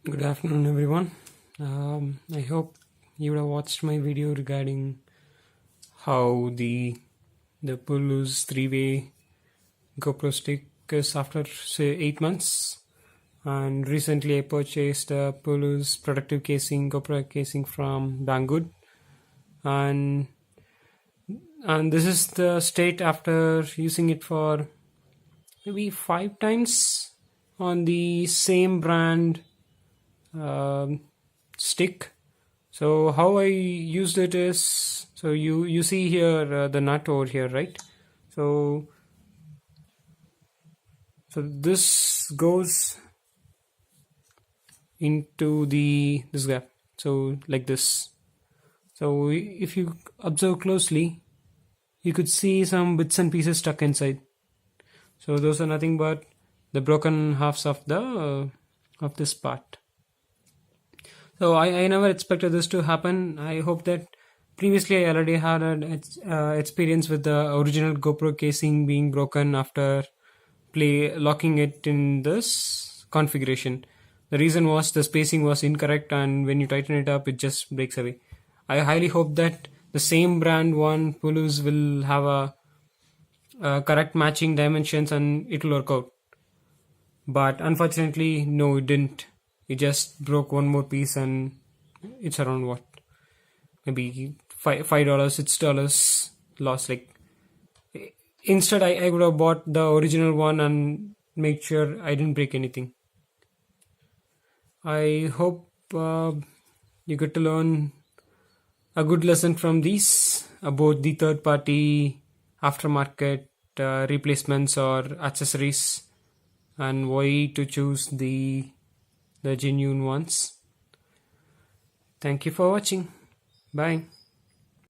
Good afternoon, everyone. I hope you would have watched my video regarding how the Puluz three-way GoPro stick is after say 8 months. And recently, I purchased a Puluz Productive casing, GoPro casing from Banggood, and this is the state after using it for maybe 5 times on the same brand stick. So how I used it is, so you see here the nut over here, right? So this goes into this gap, so like this. So if you observe closely, you could see some bits and pieces stuck inside. So those are nothing but the broken halves of this part. So I never expected this to happen. I hope that previously I already had an experience with the original GoPro casing being broken after locking it in this configuration. The reason was the spacing was incorrect, and when you tighten it up, it just breaks away. I highly hope that the same brand one, Puluz, will have a correct matching dimensions and it will work out. But unfortunately, no, it didn't. It just broke one more piece, and it's around what, maybe $5, $6 loss. Like, instead, I would have bought the original one and make sure I didn't break anything. I hope you get to learn a good lesson from these about the third party aftermarket replacements or accessories, and why to choose the genuine ones. Thank you for watching. Bye.